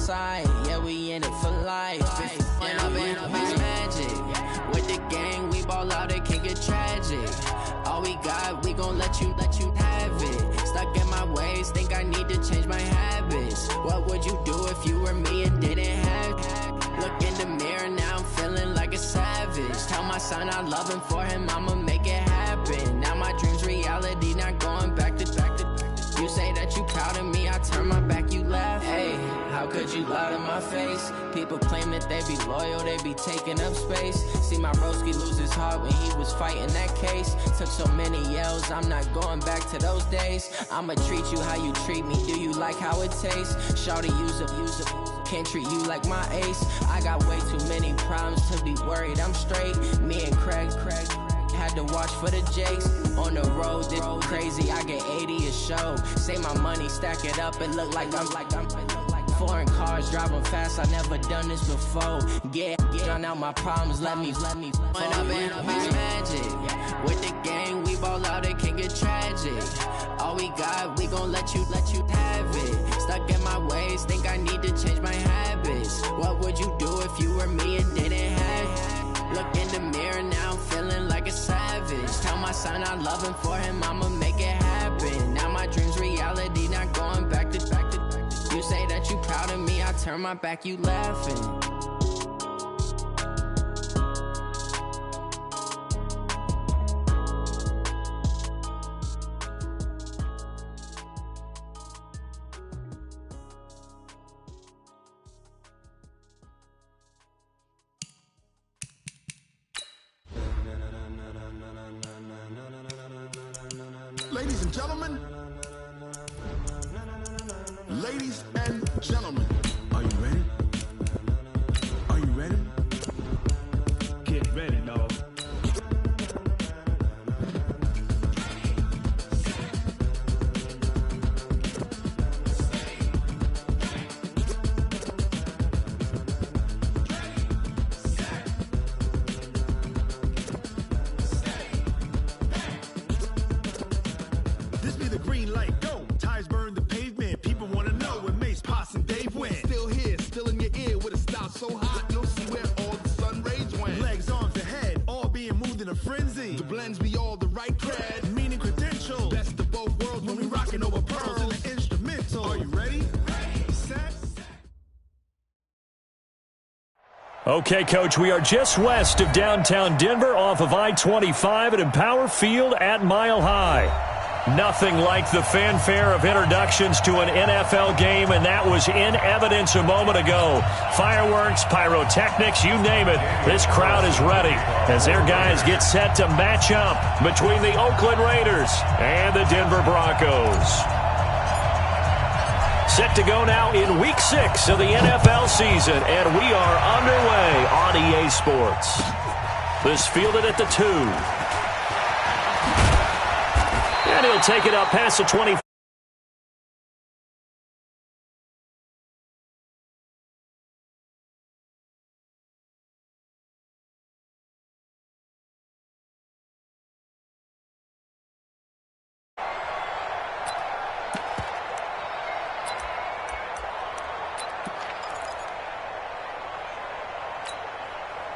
side, yeah, we in it for life. And I've been magic. With the gang, we ball out, it can get tragic. All we got, we gon' let you have it. Stuck in my ways, think I need to change my habits. What would you do if you were me and didn't have it? Look in the mirror, now I'm feeling like a savage. Tell my son I love him, for him I'ma make it happen. Now my dream's reality, not going back to. You say that you proud of me, I turn my back, you laugh. Hey, how could you lie to my face? People claim that they be loyal, they be taking up space. See my broski lose his heart when he was fighting that case. Took so many yells, I'm not going back to those days. I'ma treat you how you treat me, do you like how it tastes? Shawty, use up, can't treat you like my ace. I got way too many problems to be worried, I'm straight. Me and Craig had to watch for the Jakes. On the road, this crazy, I get 80 a show. Say my money, stack it up, it look like I'm foreign cars, driving fast, I never done this before. Get drown out my problems, let me When I've been magic. With the gang, we ball out, it can get tragic. All we got, we gon' let you have it. Stuck in my ways, think I need to change my habits. What would you do if you were me and didn't have it? Look in the mirror, now I'm feeling like a savage. Tell my son I love him, for him I'ma make it happen. Now my dream's reality, not going back to. You say that you proud of me, I turn my back, you laughing. Ladies and gentlemen, are you ready? Are you ready? Get ready, dog. This be the green light, go. Tires burn the pavement, people wanna know where Mace, Posse, and Dave went. Still here, still in your ear with a style so hot, you'll see where all the sun rays went. Legs, arms, and head, all being moved in a frenzy. The blends be all the right cred, meaning credentials. Best of both worlds when we rockin' over pearls in the instrumental. Are you ready? Set. Okay, Coach, we are just west of downtown Denver off of I-25 at Empower Field at Mile High. Nothing like the fanfare of introductions to an NFL game, and that was in evidence a moment ago. Fireworks, pyrotechnics, you name it. This crowd is ready as their guys get set to match up between the Oakland Raiders and the Denver Broncos. Set to go now in Week 6 of the NFL season, and we are underway on EA Sports. This fielded at the 2. And he'll take it up past the 20.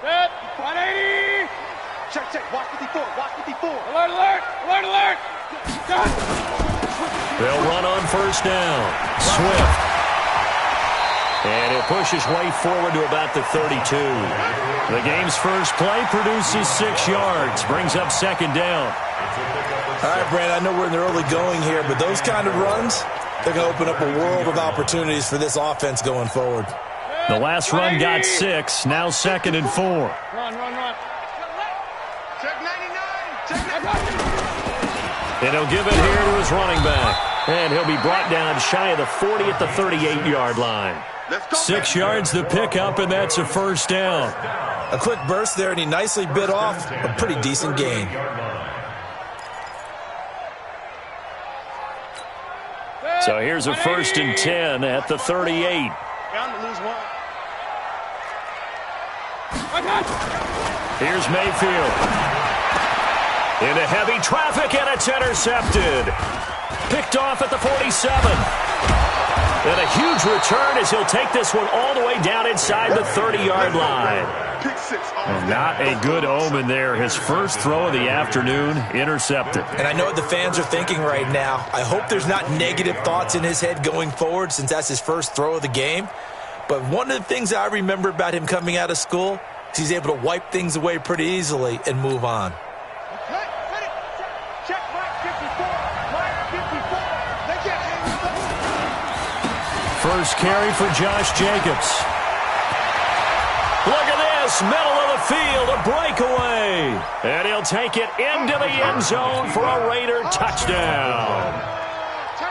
Set, 180. Check, watch 54, watch 54. Alert. They'll run on first down. Swift. And he'll push his way forward to about the 32. The game's first play produces 6 yards. Brings up second down. All right, Brand, I know we're in the early going here, but those kind of runs, they're going to open up a world of opportunities for this offense going forward. The last run got 6. Now second and 4. Run. Check 99. And he'll give it here to his running back. And he'll be brought down shy of the 40 at the 38-yard line. 6 yards the pickup, and that's a first down. A quick burst there, and he nicely bit off a pretty decent gain. So here's a 1st and 10 at the 38. Bound to lose one. Here's Mayfield. Into heavy traffic, and it's intercepted. Picked off at the 47. And a huge return as he'll take this one all the way down inside the 30-yard line. And not a good omen there. His first throw of the afternoon intercepted. And I know what the fans are thinking right now. I hope there's not negative thoughts in his head going forward since that's his first throw of the game. But one of the things I remember about him coming out of school is he's able to wipe things away pretty easily and move on. First carry for Josh Jacobs. Look at this, middle of the field, a breakaway. And he'll take it into the end zone for a Raider touchdown.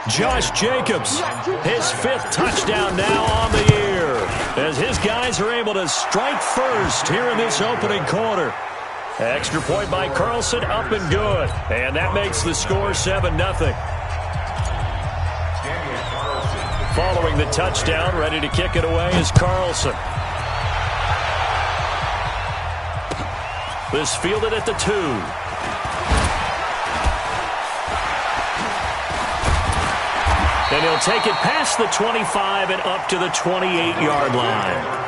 Josh Jacobs, his 5th touchdown now on the year, as his guys are able to strike first here in this opening quarter. Extra point by Carlson, up and good. And that makes the score 7-0. Following the touchdown, ready to kick it away is Carlson. This fielded at the 2. And he'll take it past the 25 and up to the 28-yard line.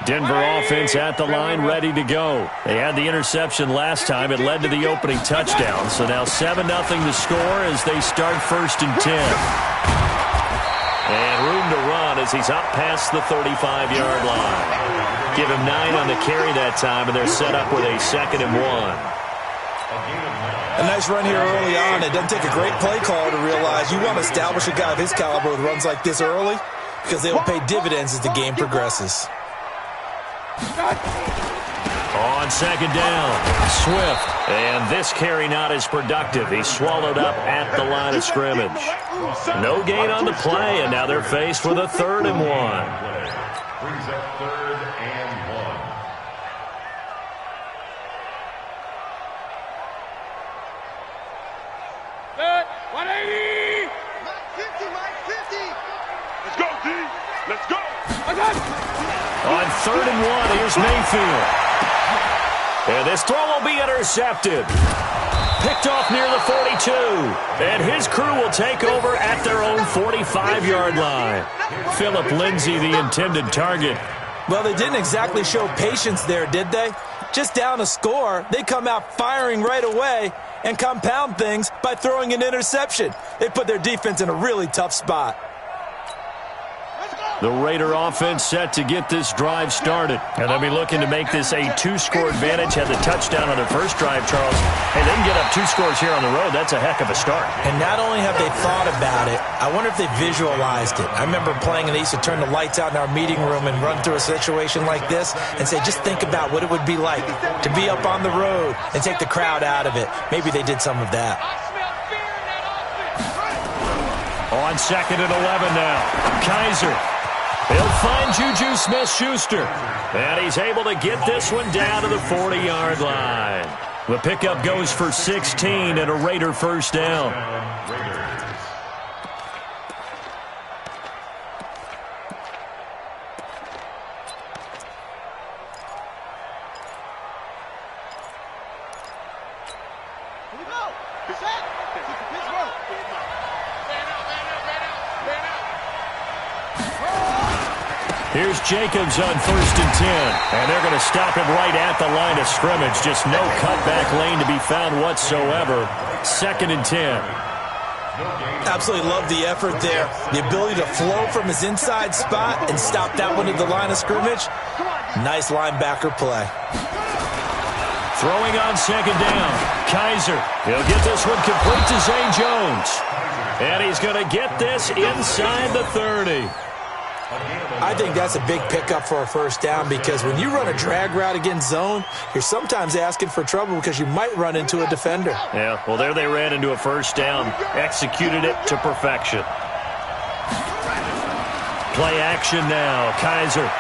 Denver offense at the line, ready to go. They had the interception last time. It led to the opening touchdown. So now 7-0 to score as they start 1st and 10. And room to run as he's up past the 35-yard line. Give him 9 on the carry that time, and they're set up with a 2nd and 1. A nice run here early on. It doesn't take a great play caller to realize you want to establish a guy of his caliber with runs like this early because they will pay dividends as the game progresses. On 2nd down, Swift. And this carry not as productive. He's swallowed up at the line of scrimmage. No gain on the play, and now they're faced with a 3rd and 1. Brings up 3rd and 1. Good. 180. Mike 50. Let's go, D. Let's go. On 3rd and 1, here's Mayfield. And this throw will be intercepted. Picked off near the 42. And his crew will take over at their own 45-yard line. Philip Lindsay, the intended target. Well, they didn't exactly show patience there, did they? Just down a score, they come out firing right away and compound things by throwing an interception. They put their defense in a really tough spot. The Raider offense set to get this drive started. And they'll be looking to make this a 2-score advantage. Had the touchdown on their first drive, Charles. Hey, they can get up 2 scores here on the road. That's a heck of a start. And not only have they thought about it, I wonder if they visualized it. I remember playing and they used to turn the lights out in our meeting room and run through a situation like this and say, just think about what it would be like to be up on the road and take the crowd out of it. Maybe they did some of that. On 2nd and 11 now, Kaiser. He'll find Juju Smith-Schuster. And he's able to get this one down to the 40-yard line. The pickup goes for 16 and a Raider first down. Here's Jacobs on 1st and 10. And they're going to stop him right at the line of scrimmage. Just no cutback lane to be found whatsoever. 2nd and 10. Absolutely love the effort there. The ability to flow from his inside spot and stop that one at the line of scrimmage. Nice linebacker play. Throwing on 2nd down. Kaiser. He'll get this one complete to Zay Jones. And he's going to get this inside the 30. I think that's a big pickup for a first down because when you run a drag route against zone, you're sometimes asking for trouble because you might run into a defender. Yeah, well, there they ran into a first down. Executed it to perfection. Play action now. Kaiser.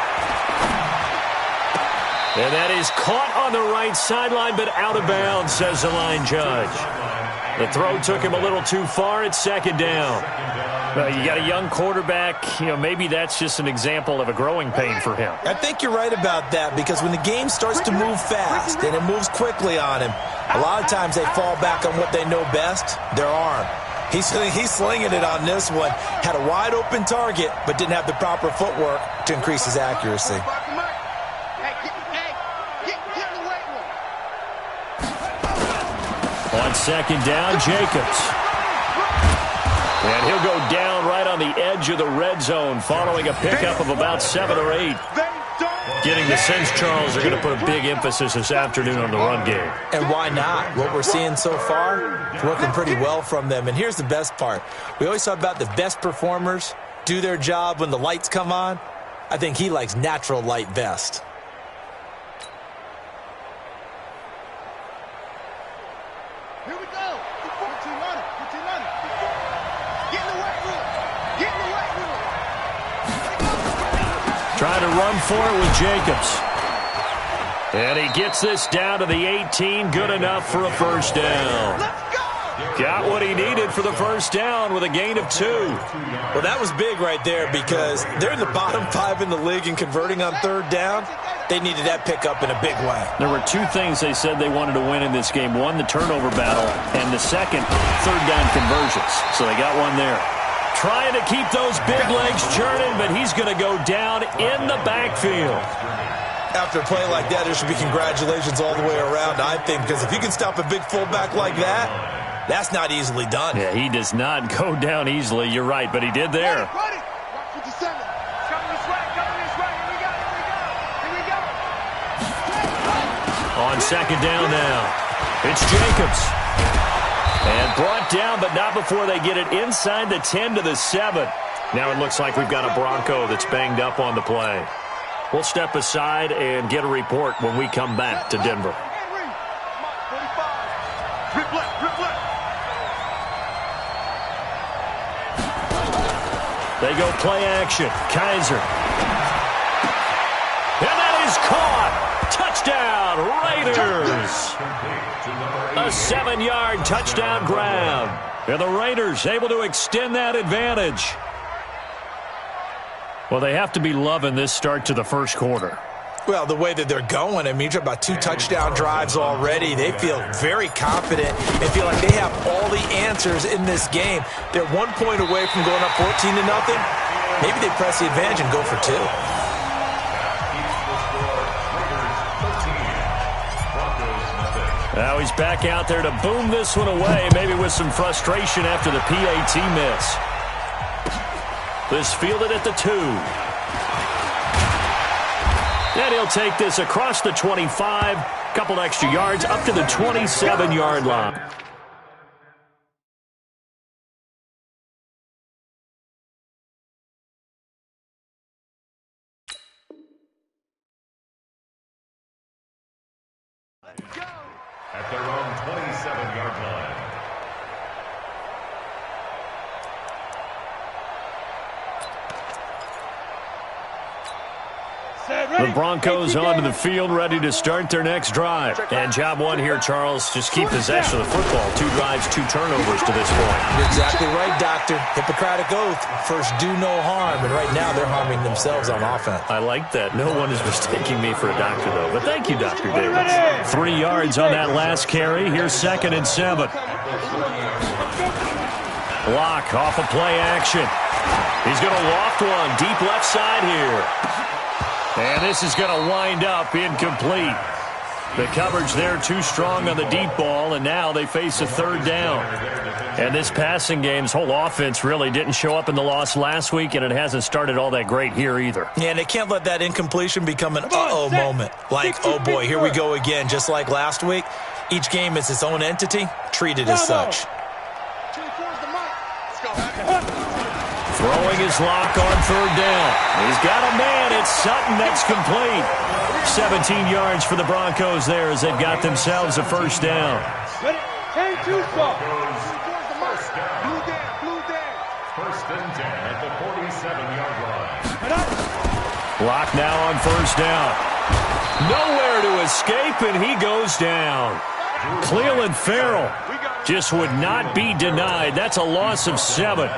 And that is caught on the right sideline, but out of bounds, says the line judge. The throw took him a little too far. It's second down. You got a young quarterback. Maybe that's just an example of a growing pain for him. I think you're right about that, because when the game starts to move fast and it moves quickly on him, a lot of times they fall back on what they know best, their arm. He's slinging it on this one. Had a wide open target, but didn't have the proper footwork to increase his accuracy. On second down, Jacobs. And he'll go down right on the edge of the red zone following a pickup of about 7 or 8. Getting the sense, Charles, are going to put a big emphasis this afternoon on the run game. And why not? What we're seeing so far is working pretty well from them. And here's the best part. We always talk about the best performers do their job when the lights come on. I think he likes natural light best. Here we go. Put your money. Get in the weight room. Trying to run for it with Jacobs. And he gets this down to the 18. Good enough for a first down. Got what he needed for the first down with a gain of 2. Well, that was big right there, because they're in the bottom 5 in the league in converting on third down. They needed that pickup in a big way. There were 2 things they said they wanted to win in this game. One, the turnover battle, and the second, third down conversions. So they got one there. Trying to keep those big legs churning, but he's going to go down in the backfield. After a play like that, there should be congratulations all the way around, I think, because if you can stop a big fullback like that, that's not easily done. Yeah, he does not go down easily. You're right, but he did there. On second down now, it's Jacobs. And brought down, but not before they get it inside the 10 to the 7. Now it looks like we've got a Bronco that's banged up on the play. We'll step aside and get a report when we come back to Denver. They go play action. Kaiser. And that is caught. Touchdown, Raiders. A 7-yard touchdown grab. And the Raiders able to extend that advantage. Well, they have to be loving this start to the first quarter. Well, the way that they're going, I mean, you're talking about 2 touchdown drives already. They feel very confident and feel like they have all the answers in this game. They're 1 point away from going up 14-0. Maybe they press the advantage and go for 2. Now he's back out there to boom this one away, maybe with some frustration after the PAT miss. This fielded at the 2. And he'll take this across the 25, couple extra yards, up to the 27-yard line. At their own 27-yard line. The Broncos onto the field, ready to start their next drive. And job one here, Charles, just keep possession of the football. 2 drives, 2 turnovers to this point. You're exactly right, Doctor. Hippocratic oath. First, do no harm. And right now, they're harming themselves on offense. I like that. No one is mistaking me for a doctor, though. But thank you, Dr. Davis. 3 yards on that last carry. Here's 2nd and 7. Block off of play action. He's going to loft one deep left side here. And this is going to wind up incomplete. The coverage there too strong on the deep ball, and now they face a 3rd down. And this passing game's whole offense really didn't show up in the loss last week, and it hasn't started all that great here either. Yeah, and they can't let that incompletion become an uh-oh moment. Like, oh boy, here we go again, just like last week. Each game is its own entity, treated as such. Throwing his lock on 3rd down. He's got a man. It's Sutton. That's complete. 17 yards for the Broncos there as they've got themselves a first down. First and 10 at the 47-yard line. Lock now on first down. Nowhere to escape, and he goes down. Cleveland Farrell just would not be denied. That's a loss of 7.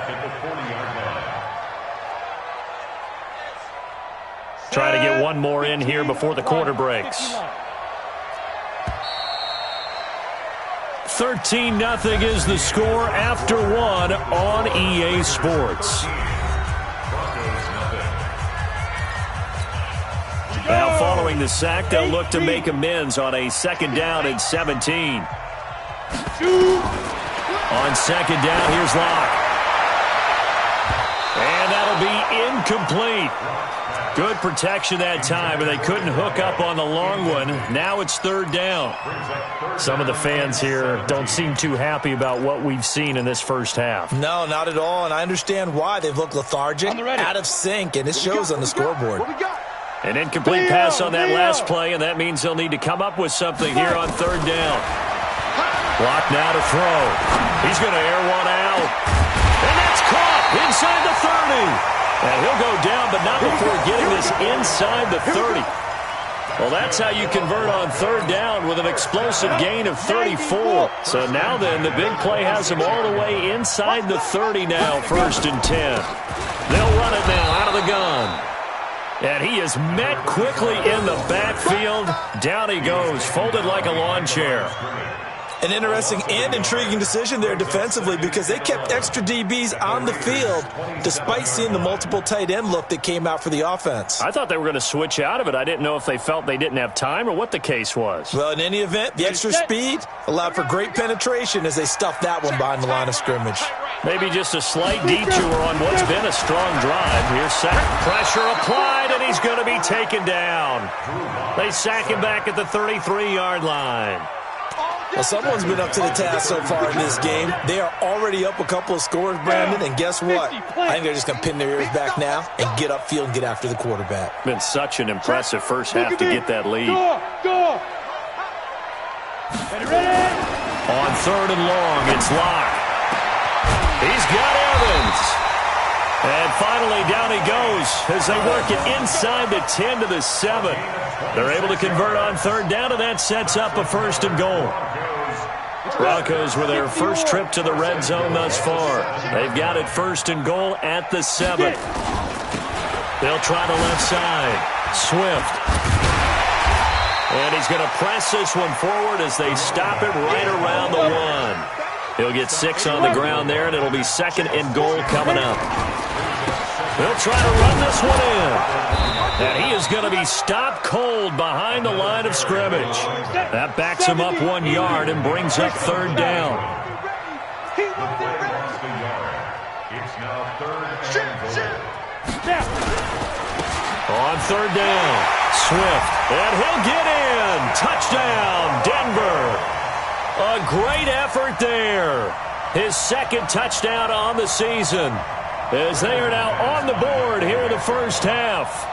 Try to get one more in here before the quarter breaks. 13-0 is the score after 1 on EA Sports. Now following the sack, they'll look to make amends on a 2nd down and 17. On 2nd down, here's Locke. And that'll be incomplete. Good protection that time, but they couldn't hook up on the long one. Now it's 3rd down. Some of the fans here don't seem too happy about what we've seen in this first half. No, not at all, and I understand why. They've looked lethargic, out of sync, and it shows on the scoreboard. An incomplete pass on that last play, and that means they'll need to come up with something here on 3rd down. Block now to throw. He's going to air one out. And that's caught inside the 30. And he'll go down, but not before getting this inside the 30. Well, that's how you convert on 3rd down with an explosive gain of 34. So now then, the big play has him all the way inside the 30 now, 1st and 10. They'll run it now out of the gun. And he is met quickly in the backfield. Down he goes, folded like a lawn chair. An interesting and intriguing decision there defensively because they kept extra DBs on the field despite seeing the multiple tight end look that came out for the offense. I thought they were going to switch out of it. I didn't know if they felt they didn't have time or what the case was. Well, in any event, the extra speed allowed for great penetration as they stuffed that one behind the line of scrimmage. Maybe just a slight detour on what's been a strong drive. Here's sack. Pressure applied, and he's going to be taken down. They sack him back at the 33-yard line. Well, someone's been up to the task so far in this game. They are already up a couple of scores, Brandon, and guess what? I think they're just going to pin their ears back now and get upfield and get after the quarterback. Been such an impressive first half to get that lead. Go. Ready. On 3rd and long, it's Locke. He's got Evans. And finally, down he goes as they work it inside the 10 to the 7. They're able to convert on 3rd down, and that sets up a 1st and goal. Broncos with their first trip to the red zone thus far. They've got it 1st and goal at the 7. They'll try the left side. Swift. And he's going to press this one forward as they stop it right around the 1. He'll get 6 on the ground there, and it'll be 2nd and goal coming up. They'll try to run this one in. And he is going to be stopped cold behind the line of scrimmage. That backs him up 1 yard and brings up 3rd down. It's now 3rd and goal. On 3rd down, Swift. And he'll get in. Touchdown, Denver. A great effort there. His 2nd touchdown on the season, as they are now on the board here in the first half.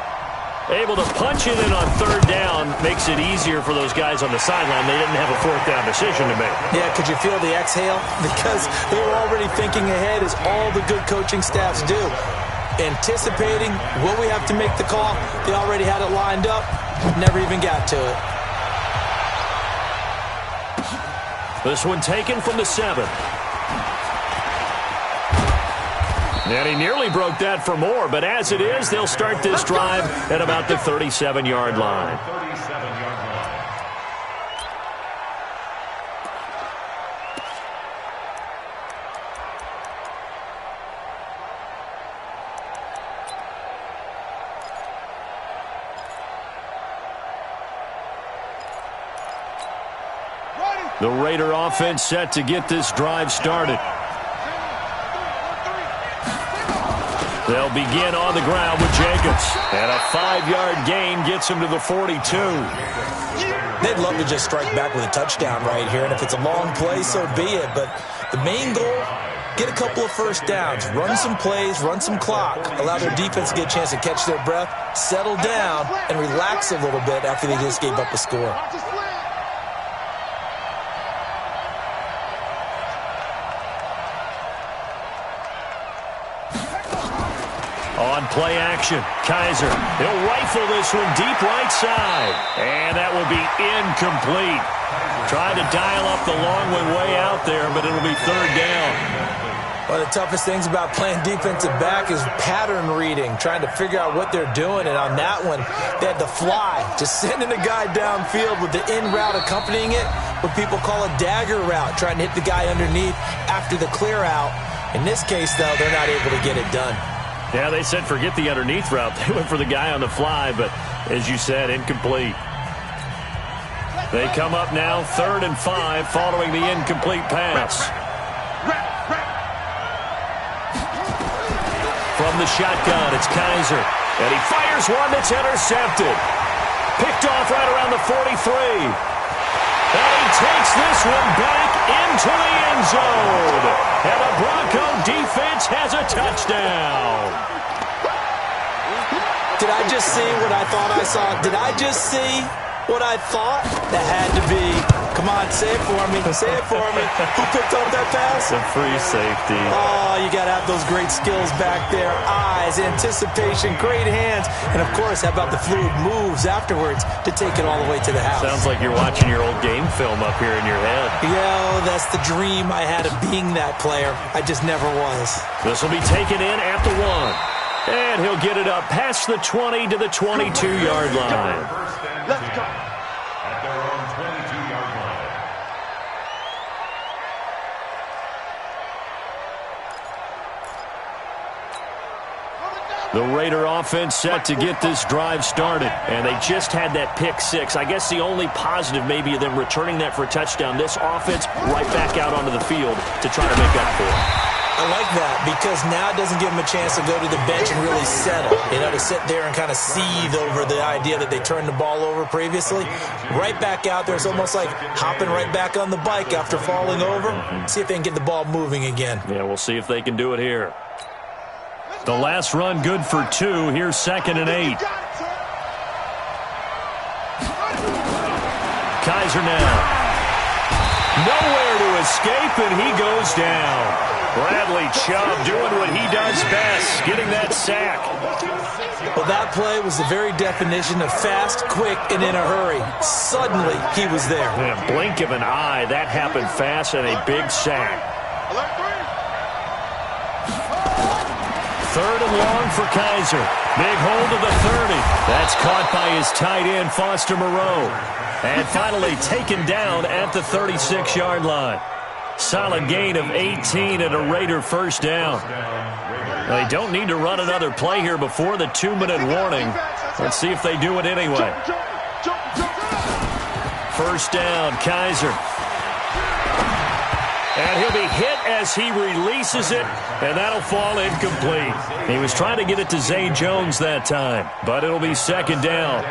Able to punch it in on 3rd down makes it easier for those guys on the sideline. They didn't have a 4th down decision to make. Yeah, could you feel the exhale? Because they were already thinking ahead, as all the good coaching staffs do. Anticipating, will we have to make the call? They already had it lined up, never even got to it. This one taken from the 7. And he nearly broke that for more, but as it is, they'll start this drive at about the 37-yard line. The Raider offense set to get this drive started. They'll begin on the ground with Jacobs. And a 5-yard gain gets him to the 42. They'd love to just strike back with a touchdown right here, and if it's a long play, so be it. But the main goal, get a couple of first downs, run some plays, run some clock, allow their defense to get a chance to catch their breath, settle down, and relax a little bit after they just gave up a score. On On play action, Kaiser. He'll rifle this one deep right side. And that will be incomplete. Tried to dial up the long one way out there, but it'll be third down. One of the toughest things about playing defensive back is pattern reading, trying to figure out what they're doing. And on that one, they had the fly, just sending a guy downfield with the in route accompanying it, what people call a dagger route, trying to hit the guy underneath after the clear out. In this case, though, they're not able to get it done. Yeah, they said forget the underneath route. They went for the guy on the fly, but as you said, incomplete. They come up now 3rd and 5 following the incomplete pass. From the shotgun, it's Kaiser. And he fires one that's intercepted. Picked off right around the 43. And he takes this one back into the end zone. And the Bronco defense has a touchdown. Did I just see what I thought I saw? Did I just see what I thought? That had to be. Come on, say it for me. Say it for me. Who picked up that pass? The free safety. Oh, you got to have those great skills back there. Eyes, anticipation, great hands. And, of course, how about the fluid moves afterwards to take it all the way to the house? Sounds like you're watching your old game film up here in your head. Yeah, that's the dream I had of being that player. I just never was. This will be taken in at the 1. And he'll get it up past the 20 to the 22-yard line. Let's go. At their own 22-yard line. The Raider offense set to get this drive started. And they just had that pick 6. I guess the only positive maybe of them returning that for a touchdown. This offense right back out onto the field to try to make up for it. I like that because now it doesn't give them a chance to go to the bench and really settle. You know, to sit there and kind of seethe over the idea that they turned the ball over previously. Right back out there. It's almost like hopping right back on the bike after falling over. See if they can get the ball moving again. Yeah, we'll see if they can do it here. The last run good for 2. Here's 2nd and 8. Kaiser now. Nowhere to escape, and he goes down. Bradley Chubb doing what he does best, getting that sack. Well, that play was the very definition of fast, quick, and in a hurry. Suddenly, he was there. In a blink of an eye, that happened fast and a big sack. 3rd and long for Kaiser. Big hold of the 30. That's caught by his tight end, Foster Moreau. And finally taken down at the 36-yard line. Solid gain of 18 and a Raider first down. They don't need to run another play here before the 2-minute warning. Let's see if they do it anyway. First down, Kaiser. And he'll be hit as he releases it, and that'll fall incomplete. He was trying to get it to Zay Jones that time, but it'll be 2nd down.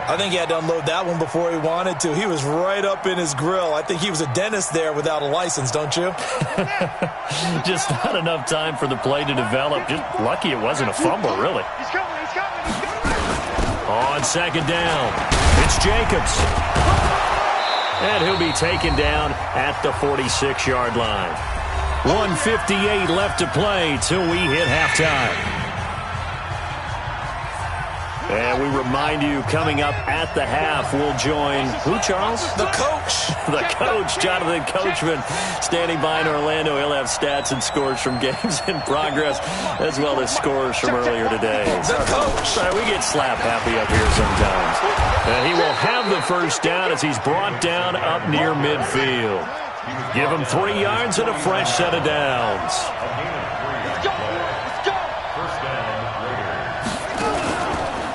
I think he had to unload that one before he wanted to. He was right up in his grill. I think he was a dentist there without a license, don't you? Just not enough time for the play to develop. Just lucky it wasn't a fumble, really. On 2nd down, it's Jacobs. And he'll be taken down at the 46-yard line. 1:58 left to play till we hit halftime. And we remind you, coming up at the half, we'll join who, Charles? The coach. The coach, Jonathan Coachman, standing by in Orlando. He'll have stats and scores from games in progress, as well as scores from earlier today. The coach. Sorry, we get slap happy up here sometimes. And he will have the first down as he's brought down up near midfield. Give him 3 yards and a fresh set of downs.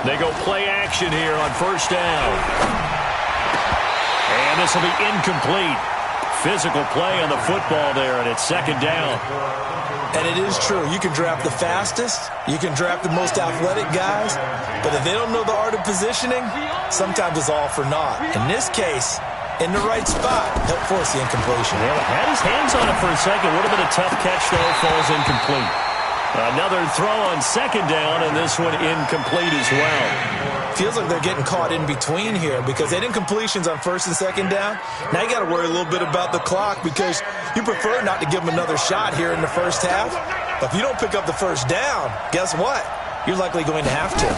They go play action here on first down. And this will be incomplete. Physical play on the football there, and it's 2nd down. And it is true. You can draft the fastest. You can draft the most athletic guys. But if they don't know the art of positioning, sometimes it's all for naught. In this case, in the right spot, he'll force the incompletion. Yeah, had his hands on it for a second. Would have been a tough catch, though. Falls incomplete. Another throw on 2nd down, and this one incomplete as well. Feels like they're getting caught in between here because they had incompletions on 1st and 2nd down. Now you got to worry a little bit about the clock because you prefer not to give them another shot here in the first half. But if you don't pick up the first down, guess what? you're likely going to have to.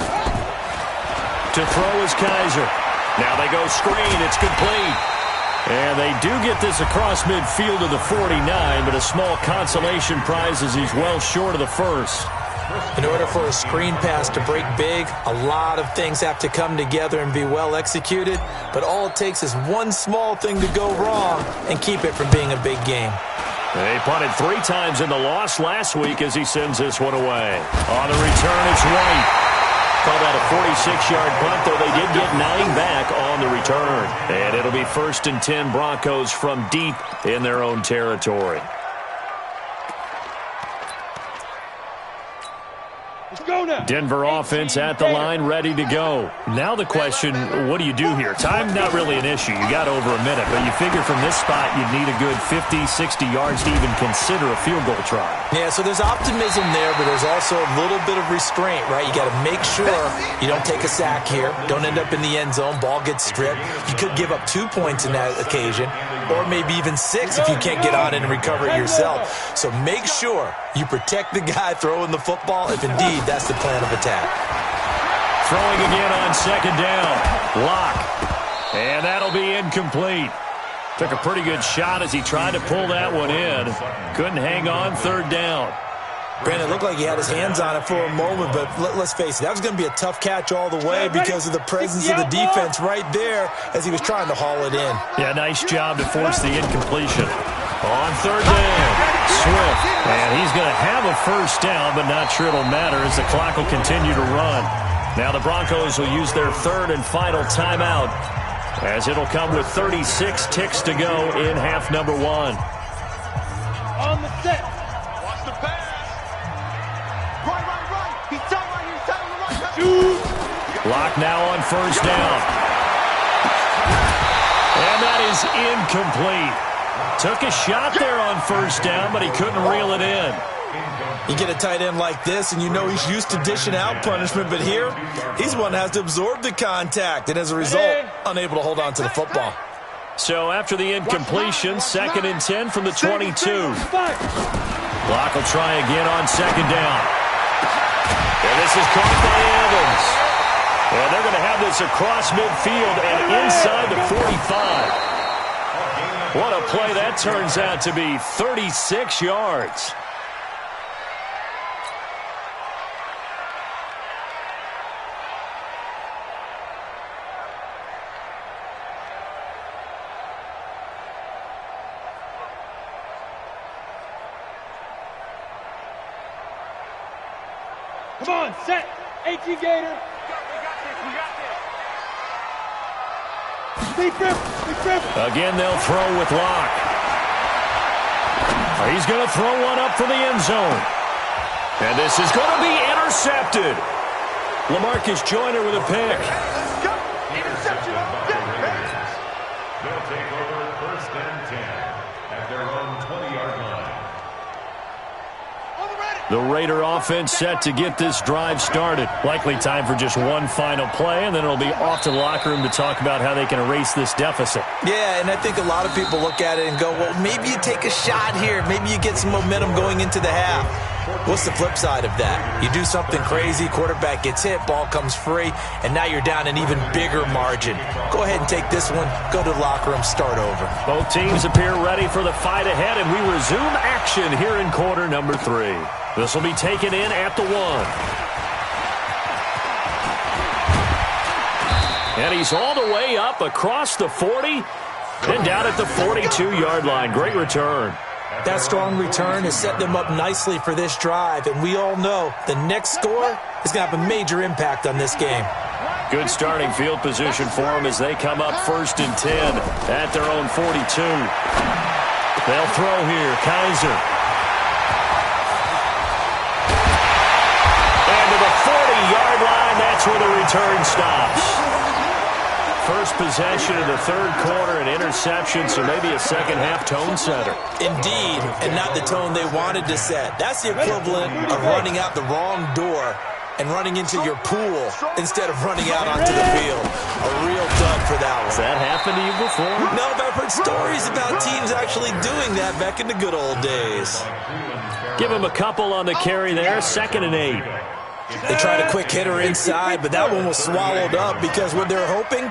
To throw is Kaiser. Now they go screen. It's complete. And they do get this across midfield to the 49, but a small consolation prize as he's well short of the first. In order for a screen pass to break big, a lot of things have to come together and be well executed, but all it takes is one small thing to go wrong and keep it from being a big game. They punted 3 times in the loss last week as he sends this one away. On the return, it's White. Call that a 46-yard punt, though they did get 9 back on the return. And it'll be 1st and 10 Broncos from deep in their own territory. Let's go now. Denver offense at the line, ready to go. Now the question, what do you do here? Time, not really an issue. You got over a minute, but you figure from this spot you'd need a good 50, 60 yards to even consider a field goal try. Yeah, so there's optimism there, but there's also a little bit of restraint, right? You got to make sure you don't take a sack here, don't end up in the end zone, ball gets stripped. You could give up 2 points in that occasion, or maybe even 6 if you can't get on it and recover it yourself. So make sure you protect the guy throwing the football if indeed that's the plan of attack. Throwing again on 2nd down. Lock. And that'll be incomplete. Took a pretty good shot as he tried to pull that one in. Couldn't hang on 3rd down. Granted, it looked like he had his hands on it for a moment, but let's face it, that was going to be a tough catch all the way because of the presence of the defense right there as he was trying to haul it in. Yeah, nice job to force the incompletion. On 3rd down, Swift. And he's going to have a 1st down, but not sure it'll matter as the clock will continue to run. Now the Broncos will use their 3rd and final timeout as it'll come with 36 ticks to go in half number 1. On the set. Watch the pass. Right. He's tight right here. He's tight on the right. Shoot. Lock now on 1st down. And that is incomplete. Took a shot there on 1st down, but he couldn't reel it in. You get a tight end like this, and you know he's used to dishing out punishment, but here, he's one that has to absorb the contact, and as a result, unable to hold on to the football. So after the incompletion, 2nd and 10 from the 22. Block will try again on 2nd down. And this is caught by Evans. And they're going to have this across midfield and inside the 45. What a play that turns out to be, 36 yards. Come on, set. AT Gator. We got this. Again, they'll throw with Locke. He's going to throw one up for the end zone. And this is going to be intercepted. LaMarcus Joyner with a pick. Go. Interception. They'll take over 1st and 10 at their own 20-yard line. The Raider offense set to get this drive started. Likely time for just one final play, and then it'll be off to the locker room to talk about how they can erase this deficit. Yeah, and I think a lot of people look at it and go, well, maybe you take a shot here. Maybe you get some momentum going into the half. What's the flip side of that? You do something crazy, quarterback gets hit, ball comes free, and now you're down an even bigger margin. Go ahead and take this one, go to the locker room, start over. Both teams appear ready for the fight ahead, and we resume action here in quarter number 3. This will be taken in at the 1. And he's all the way up across the 40 and down at the 42-yard line. Great return. That strong return has set them up nicely for this drive, and we all know the next score is going to have a major impact on this game. Good starting field position for them as they come up 1st and 10 at their own 42. They'll throw here. Kaiser. And to the 40-yard line, that's where the return stops. First possession of the 3rd quarter, an interception, so maybe a second-half tone setter. Indeed, and not the tone they wanted to set. That's the equivalent of running out the wrong door and running into your pool instead of running out onto the field. A real dud for that one. Has that happened to you before? No, but I've heard stories about teams actually doing that back in the good old days. Give him a couple on the carry there, 2nd and 8. They tried a quick hitter inside, but that one was swallowed up because what they're hoping,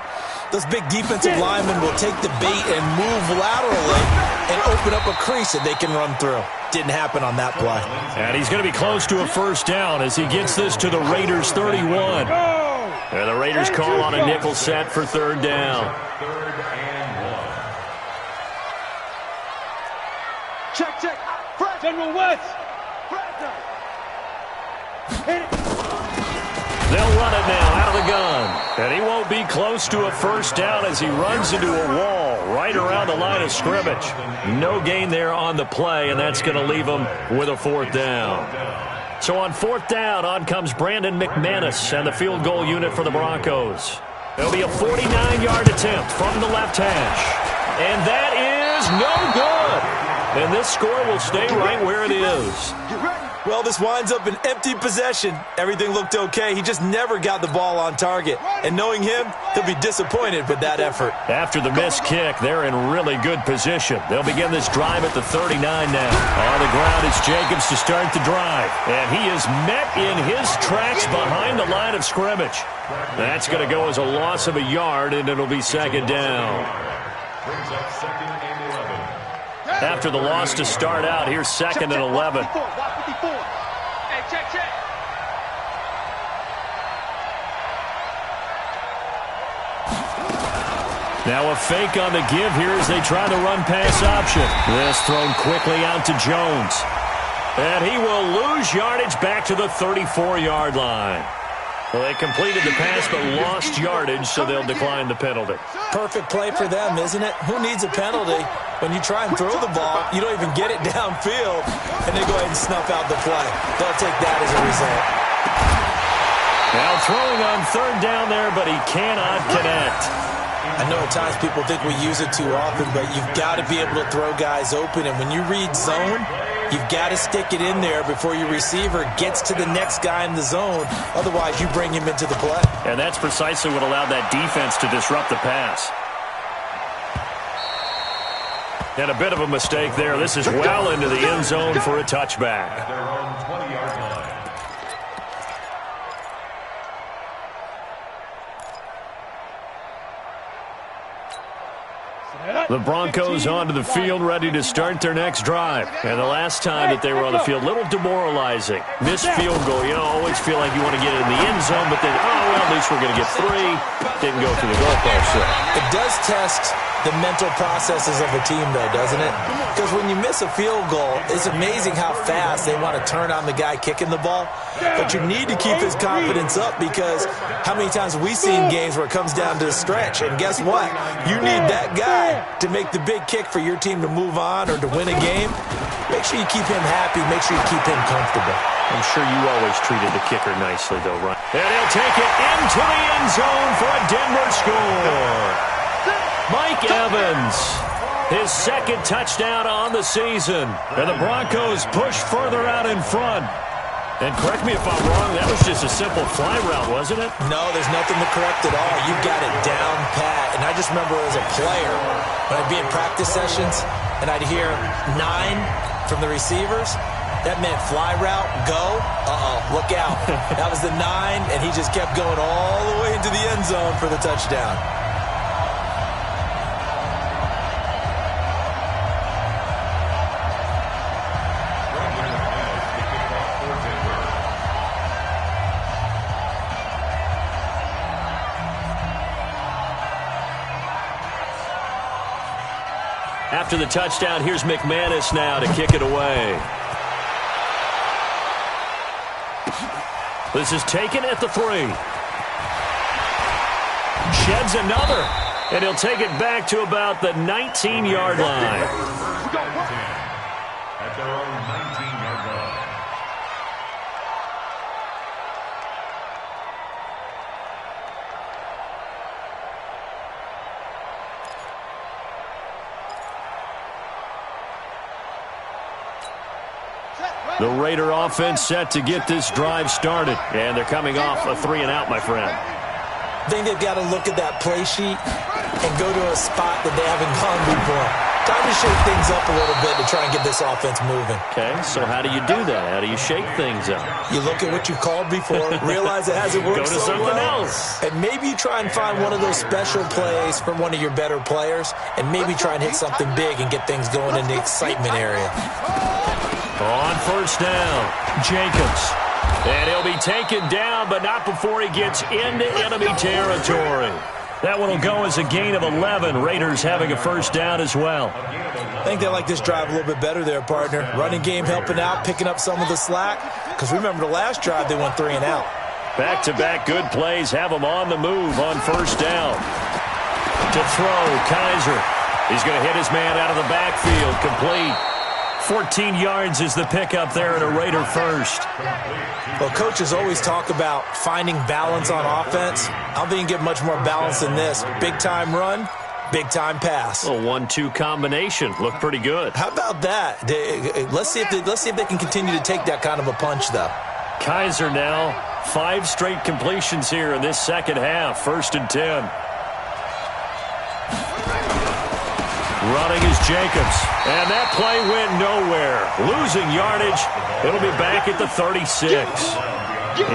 those big defensive linemen will take the bait and move laterally and open up a crease that they can run through. Didn't happen on that play. And he's going to be close to a first down as he gets this to the Raiders' 31. And the Raiders call on a nickel set for third down. Check. General West. Hit it. They'll run it now out of the gun. And he won't be close to a first down as he runs into a wall right around the line of scrimmage. No gain there on the play, and that's going to leave him with a fourth down. So on fourth down, on comes Brandon McManus and the field goal unit for the Broncos. There'll be a 49-yard attempt from the left hash. And that is no good. And this score will stay right where it is. Well, this winds up an empty possession. Everything looked okay. He just never got the ball on target. And knowing him, he'll be disappointed with that effort. After the missed kick, they're in really good position. They'll begin this drive at the 39 now. On the ground is Jacobs to start the drive. And he is met in his tracks behind the line of scrimmage. That's going to go as a loss of a yard, and it'll be second down. Brings up second and 11. After the loss to start out, here's second and 11. Hey, check. Now a fake on the give here as they try the run-pass option. This thrown quickly out to Jones. And he will lose yardage back to the 34-yard line. Well, they completed the pass but lost yardage, so they'll decline the penalty. Perfect play for them, isn't it? Who needs a penalty? When you try and throw the ball, you don't even get it downfield, and they go ahead and snuff out the play. They'll take that as a result. Now throwing on third down there, but he cannot connect. I know at times people think we use it too often, but you've got to be able to throw guys open. And when you read zone, you've got to stick it in there before your receiver gets to the next guy in the zone. Otherwise, you bring him into the play. And that's precisely what allowed that defense to disrupt the pass. And a bit of a mistake there. This is well into the end zone for a touchback. At their own 20-yard line. The Broncos onto the field, ready to start their next drive. And the last time that they were on the field, a little demoralizing. Missed field goal. You know, always feel like you want to get it in the end zone, but then, oh, well, at least we're going to get three. Didn't go through the goalpost. So It does test the mental processes of a team, though, doesn't it? Because when you miss a field goal, it's amazing how fast they want to turn on the guy kicking the ball. But you need to keep his confidence up, because how many times have we seen games where it comes down to a stretch? And guess what? You need that guy to make the big kick for your team to move on or to win a game. Make sure you keep him happy. Make sure you keep him comfortable. I'm sure you always treated the kicker nicely, though, Ryan. And he'll take it into the end zone for a Denver score. Mike Evans, his second touchdown on the season. And the Broncos push further out in front. And correct me if I'm wrong, that was just a simple fly route, wasn't it? No, there's nothing to correct at all. You got it down pat. And I just remember as a player, when I'd be in practice sessions and I'd hear 9 from the receivers, that meant fly route, go, look out. That was the 9, and he just kept going all the way into the end zone for the touchdown. After the touchdown, here's McManus now to kick it away. This is taken at the 3. Sheds another, and he'll take it back to about the 19-yard line. At their own 19-yard line. The Raider offense set to get this drive started. And they're coming off a 3-and-out, my friend. I think they've got to look at that play sheet and go to a spot that they haven't gone before. Time to shake things up a little bit to try and get this offense moving. Okay, so how do you do that? How do you shake things up? You look at what you've called before, realize it hasn't worked Go to so something well, else. and maybe you try and find one of those special plays from one of your better players, and maybe try and hit something big and get things going in the excitement area. On first down, Jacobs. And he'll be taken down, but not before he gets into enemy territory. That one will go as a gain of 11. Raiders having a first down as well. I think they like this drive a little bit better there, partner. Running game helping out, picking up some of the slack. Because remember the last drive, they went 3 and out. Back-to-back good plays have them on the move on first down. To throw, Kaiser. He's going to hit his man out of the backfield. Complete. 14 yards is the pickup there at a Raider first. Well, coaches always talk about finding balance on offense. I don't think you can get much more balance than this. Big-time run, big-time pass. A 1-2 combination. Looked pretty good. How about that? Let's see if they can continue to take that kind of a punch, though. Kaiser now, 5 straight completions here in this second half. 1st and 10. Running is Jacobs. And that play went nowhere. Losing yardage. It'll be back at the 36.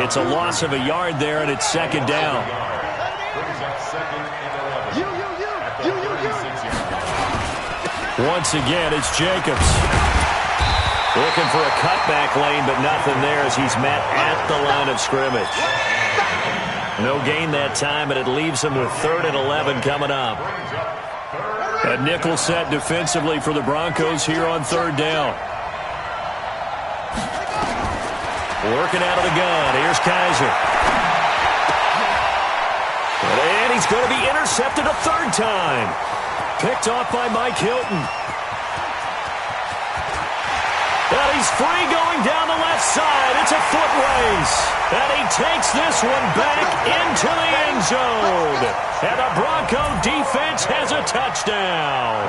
It's a loss of a yard there, and it's second down. Once again, it's Jacobs. Looking for a cutback lane, but nothing there as he's met at the line of scrimmage. No gain that time, and it leaves him with 3rd and 11 coming up. A nickel set defensively for the Broncos here on 3rd down. Working out of the gun. Here's Kaiser. And he's going to be intercepted a 3rd time. Picked off by Mike Hilton. And he's free going down the left side. It's a foot race. And he takes this one back into the end zone. And the Bronco defense has a touchdown.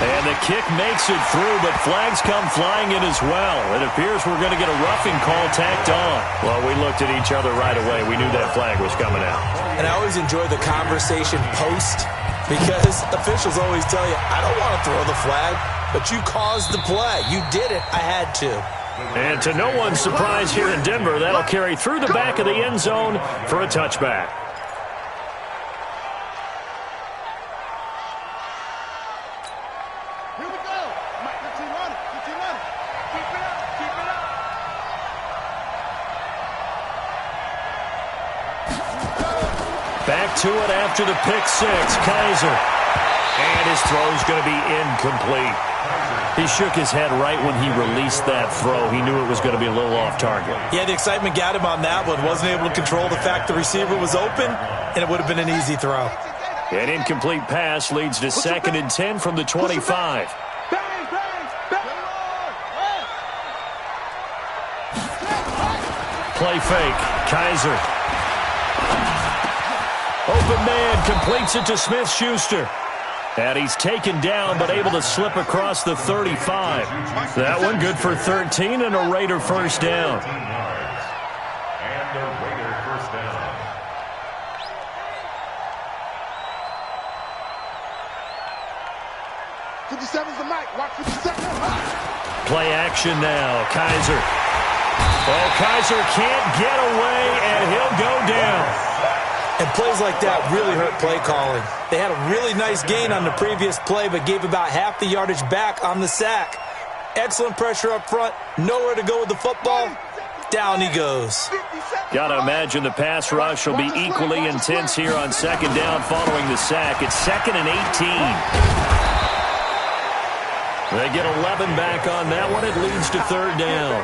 And the kick makes it through, but flags come flying in as well. It appears we're going to get a roughing call tacked on. Well, we looked at each other right away. We knew that flag was coming out. And I always enjoy the conversation post, because officials always tell you, I don't want to throw the flag, but you caused the play. You did it. I had to. And to no one's surprise here in Denver, that'll carry through the back of the end zone for a touchback. Here we go. Mike, get you running. Get you running. Keep it up. Keep it up. Back to it after the pick six. Kaiser. And his throw's going to be incomplete. He shook his head right when he released that throw. He knew it was going to be a little off target. Yeah, the excitement got him on that one. Wasn't able to control the fact the receiver was open, and it would have been an easy throw. An incomplete pass leads to 2nd and 10 from the 25. Play fake. Kaiser. Open man completes it to Smith-Schuster. And he's taken down, but able to slip across the 35. That one good for 13 and a Raider first down. And a Raider first down. '57's the mic. Watch 57. Play action now. Kaiser. Oh, Kaiser can't get away, and he'll go down. And plays like that really hurt play calling. They had a really nice gain on the previous play, but gave about half the yardage back on the sack. Excellent pressure up front. Nowhere to go with the football. Down he goes. Got to imagine the pass rush will be equally intense here on 2nd down following the sack. It's 2nd and 18. They get 11 back on that one. It leads to 3rd down.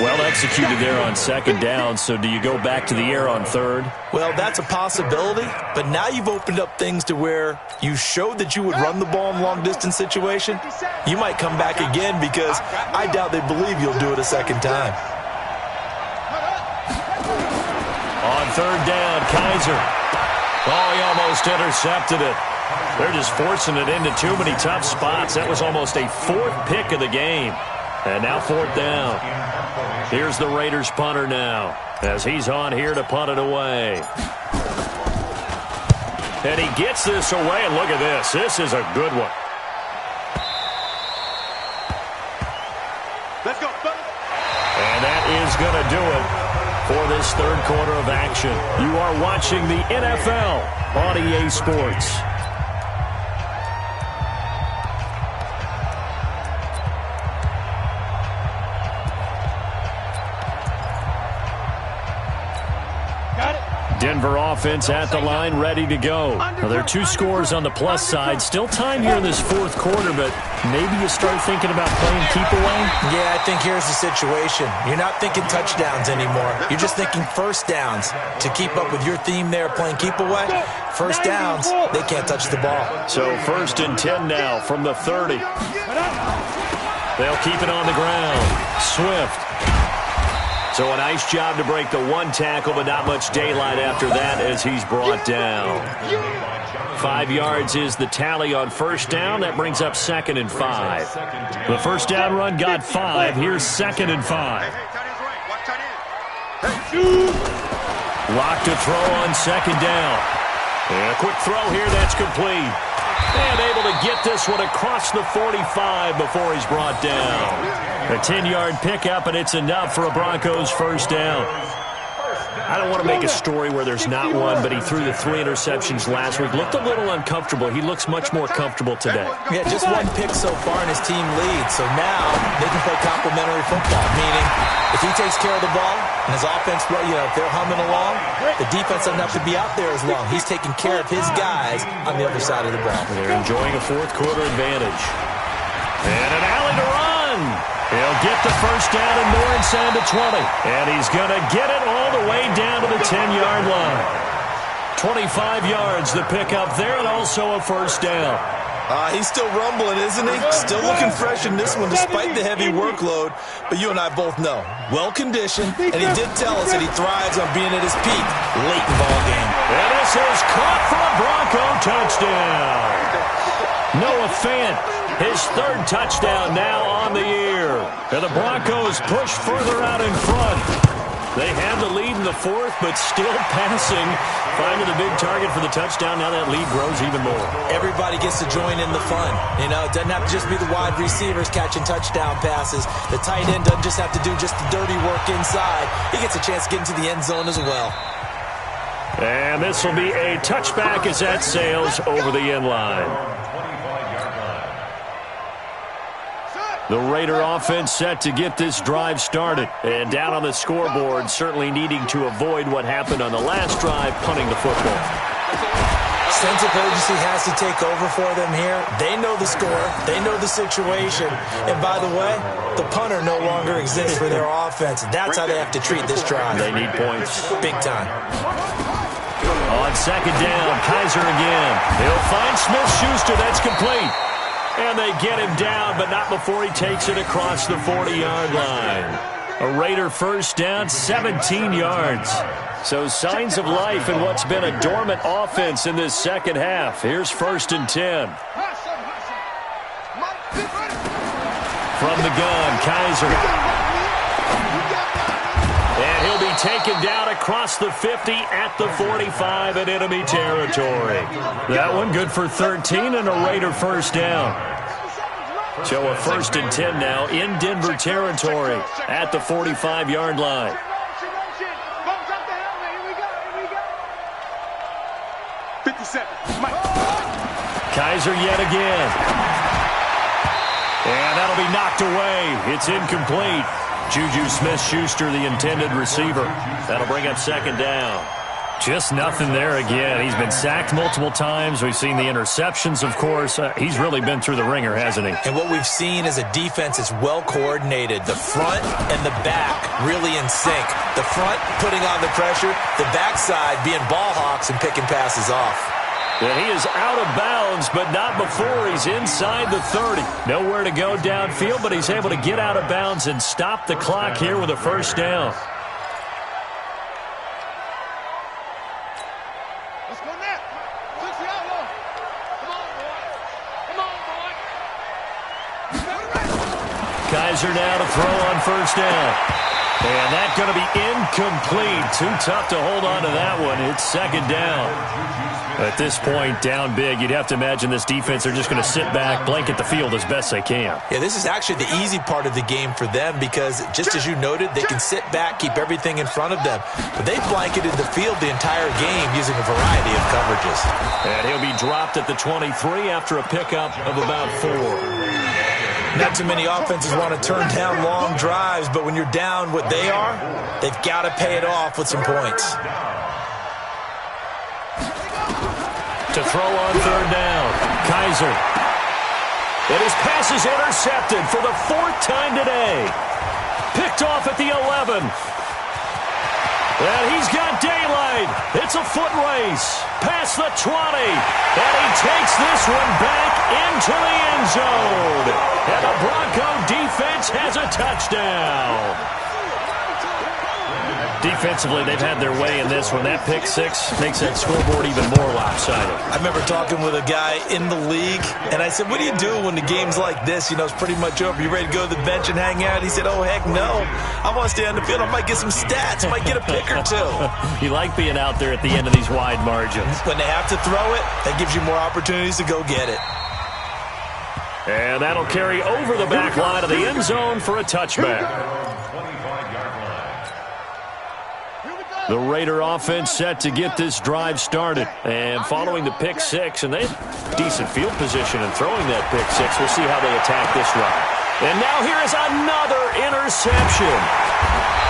Well executed there on 2nd down, so do you go back to the air on 3rd? Well, that's a possibility, but now you've opened up things to where you showed that you would run the ball in long-distance situation. You might come back again because I doubt they believe you'll do it a 2nd time. On 3rd down, Kaiser. Oh, he almost intercepted it. They're just forcing it into too many tough spots. That was almost a 4th pick of the game. And now 4th down. Here's the Raiders punter now, as he's on here to punt it away. And he gets this away, and look at this. This is a good one. Let's go, fellas. And that is going to do it for this third quarter of action. You are watching the NFL on EA Sports. Denver offense at the line, ready to go. Now, there are two scores on the plus side. Still time here in this fourth quarter, but maybe you start thinking about playing keep away? Yeah, I think here's the situation. You're not thinking touchdowns anymore. You're just thinking first downs. To keep up with your theme there, playing keep away, first downs, they can't touch the ball. So 1st and 10 now from the 30. They'll keep it on the ground. Swift. So a nice job to break the one tackle, but not much daylight after that as he's brought down. 5 yards is the tally on first down. That brings up 2nd and 5. The first down run got 5. Here's 2nd and 5. Lock to throw on 2nd down. And a quick throw here that's complete. And able to get this one across the 45 before he's brought down. A 10-yard pickup, and it's enough for a Broncos first down. I don't want to make a story where there's not one, but he threw the 3 interceptions last week. Looked a little uncomfortable. He looks much more comfortable today. Yeah, just one pick so far, and his team leads. So now they can play complementary football, meaning if he takes care of the ball and his offense, if they're humming along, the defense doesn't have to be out there as long. He's taking care of his guys on the other side of the ball. They're enjoying a fourth quarter advantage. And an alley to run. He'll get the first down and more inside the 20. And he's going to get it all the way down to the 10-yard line. 25 yards the pickup there, and also a first down. He's still rumbling, isn't he? Still looking fresh in this one despite the heavy workload. But you and I both know, well-conditioned, and he did tell us that he thrives on being at his peak late in ball game. And this is caught for a Bronco touchdown. Noah Fant, his 3rd touchdown now on the year. And the Broncos push further out in front. They had the lead in the 4th, but still passing. Finding the big target for the touchdown. Now that lead grows even more. Everybody gets to join in the fun. It doesn't have to just be the wide receivers catching touchdown passes. The tight end doesn't just have to do just the dirty work inside. He gets a chance to get into the end zone as well. And this will be a touchback as that sails over the end line. The Raider offense set to get this drive started. And down on the scoreboard, certainly needing to avoid what happened on the last drive, punting the football. Sense of urgency has to take over for them here. They know the score. They know the situation. And by the way, the punter no longer exists for their offense. That's how they have to treat this drive. They need points. Big time. On 2nd down, Kaiser again. He'll find Smith-Schuster. That's complete. And they get him down, but not before he takes it across the 40-yard line. A Raider first down, 17 yards. So signs of life in what's been a dormant offense in this second half. Here's 1st and 10. From the gun, Kaiser. And he'll be taken down across the 50 at the 45 in enemy territory. That one good for 13 and a Raider first down. So a 1st and 10 now in Denver territory at the 45-yard line. Kaiser yet again. And that'll be knocked away. It's incomplete. Juju Smith-Schuster, the intended receiver. That'll bring up 2nd down. Just nothing there again. He's been sacked multiple times. We've seen the interceptions, of course. He's really been through the ringer, hasn't he? And what we've seen is a defense that's well coordinated. The front and the back really in sync. The front putting on the pressure, the backside being ball hawks and picking passes off. And he is out of bounds, but not before he's inside the 30. Nowhere to go downfield, but he's able to get out of bounds and stop the clock here with a first down. Let's go now. Kaiser now to throw on first down. And that's going to be incomplete. Too tough to hold on to that one. It's second down. At this point, down big, you'd have to imagine this defense are just going to sit back, blanket the field as best they can. Yeah, this is actually the easy part of the game for them because, just as you noted, they can sit back, keep everything in front of them. But they blanketed the field the entire game using a variety of coverages. And he'll be dropped at the 23 after a pickup of about 4. Not too many offenses want to turn down long drives, but when you're down what they are, they've got to pay it off with some points. To throw on third down, Kaiser. And his pass is intercepted for the 4th time today. Picked off at the 11. And he's got daylight. It's a foot race. Past the 20. And he takes this one back into the end zone. And the Bronco defense has a touchdown. Defensively, they've had their way in this one. That pick 6 makes that scoreboard even more lopsided. I remember talking with a guy in the league, and I said, what do you do when the game's like this? You know, it's pretty much over. You ready to go to the bench and hang out? He said, oh, heck no. I want to stay on the field. I might get some stats. I might get a pick or 2. You like being out there at the end of these wide margins. When they have to throw it, that gives you more opportunities to go get it. And that'll carry over the back line of the end zone for a touchback. The Raider offense set to get this drive started. And following the pick 6, and they have decent field position in throwing that pick 6. We'll see how they attack this drive. And now here is another interception.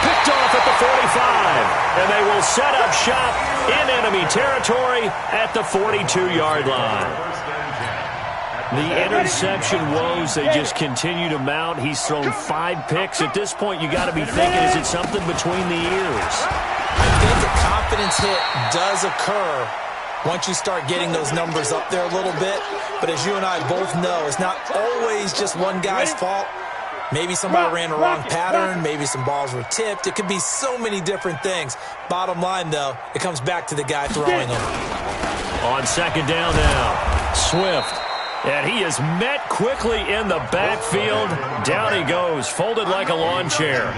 Picked off at the 45. And they will set up shop in enemy territory at the 42-yard line. The interception woes, they just continue to mount. He's thrown 5 picks. At this point, you got to be thinking, is it something between the ears? I think a confidence hit does occur once you start getting those numbers up there a little bit. But as you and I both know, it's not always just one guy's fault. Maybe somebody ran the wrong pattern. Maybe some balls were tipped. It could be so many different things. Bottom line, though, it comes back to the guy throwing them. On second down now, Swift. And he is met quickly in the backfield. Down he goes, folded like a lawn chair.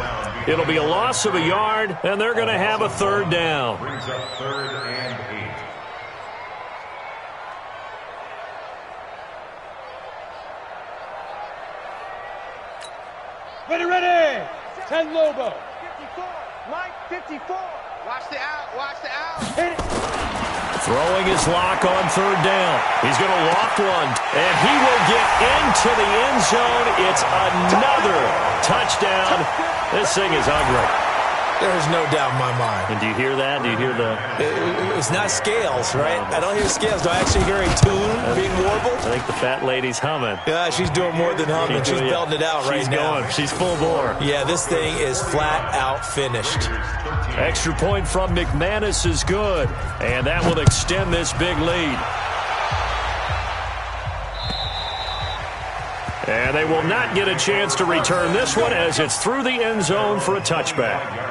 It'll be a loss of a yard, and they're going to have a third down. Brings up 3rd and 8. Ready. 10 Lobo. 54. Mike, 54. Watch the out. Hit it. Throwing his lock on third down. He's going to loft one, and he will get into the end zone. It's another touchdown. This thing is ugly. There's no doubt in my mind. And do you hear that? Do you hear the... It's not scales, right? I don't hear scales. Do I actually hear a tune being warbled? I think the fat lady's humming. Yeah, she's doing more than humming. She's belting it out right now. She's full bore. Yeah, this thing is flat out finished. Extra point from McManus is good. And that will extend this big lead. And they will not get a chance to return this one as it's through the end zone for a touchback.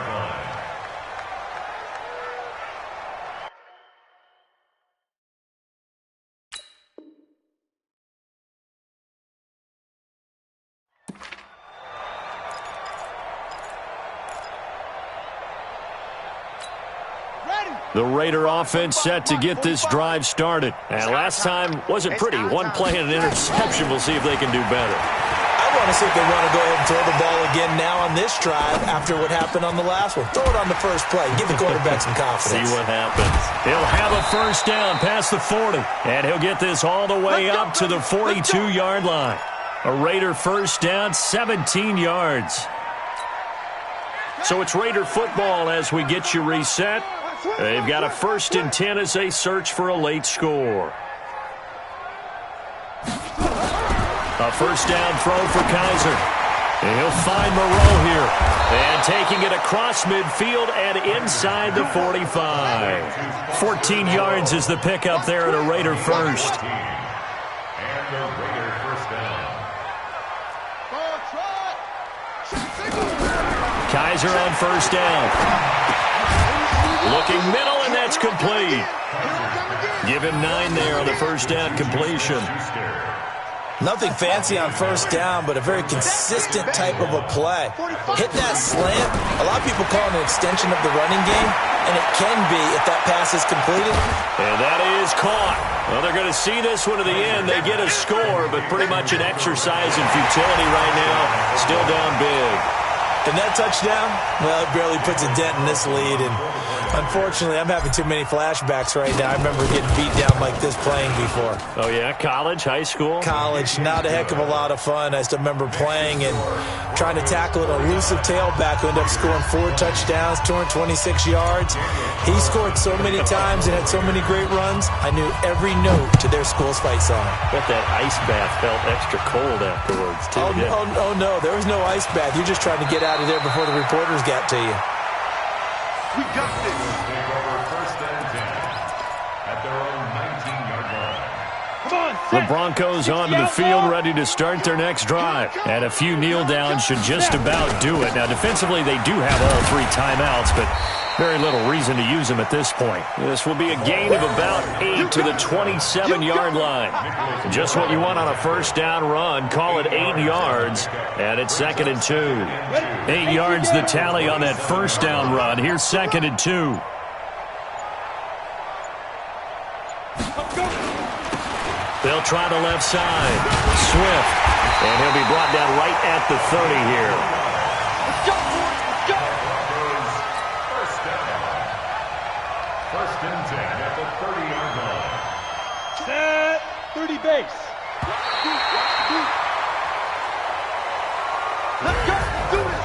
The Raider offense set to get this drive started. And last time wasn't pretty. One play and an interception. We'll see if they can do better. I want to see if they want to go ahead and throw the ball again now on this drive after what happened on the last one. Throw it on the first play. Give the quarterback some confidence. See what happens. He'll have a first down past the 40. And he'll get this all the way up to the 42-yard line. A Raider first down, 17 yards. So it's Raider football as we get you reset. They've got a 1st and 10 as they search for a late score. A first down throw for Kaiser. And he'll find Moreau here. And taking it across midfield and inside the 45. 14 yards is the pickup there at a Raider first. And the Raider first down. Kaiser on first down. Looking middle, and that's complete. Give him 9 there on the first down completion. Nothing fancy on first down, but a very consistent type of a play. Hit that slant. A lot of people call it an extension of the running game, and it can be if that pass is completed. And that is caught. Well, they're going to see this one to the end. They get a score, but pretty much an exercise in futility right now. Still down big. And that touchdown, well, it barely puts a dent in this lead. And unfortunately, I'm having too many flashbacks right now. I remember getting beat down like this playing before. Oh, yeah? College, high school? College, not a heck of a lot of fun. I still remember playing and trying to tackle an elusive tailback who ended up scoring 4 touchdowns, 226 yards. He scored so many times and had so many great runs, I knew every note to their school's fight song. Bet that ice bath felt extra cold afterwards, too. Oh, no, there was no ice bath. You're just trying to get out of there before the reporters got to you. We got this. Take over first and 10 at their own 19-yard line. The Broncos onto the field, ready to start their next drive. And a few kneel downs should just about do it. Now, defensively, they do have all 3 timeouts, but very little reason to use them at this point. This will be a gain of about 8 to the 27-yard line. Just what you want on a first down run. Call it 8 yards, and it's 2nd and 2. 8 yards the tally on that first down run. Here's 2nd and 2. They'll try the left side. Swift. And he'll be brought down right at the 30 here. Let's go, boys. Let's go. First down. First and 10 at the 30-yard line. Set. 30 base. Let's go. Do it.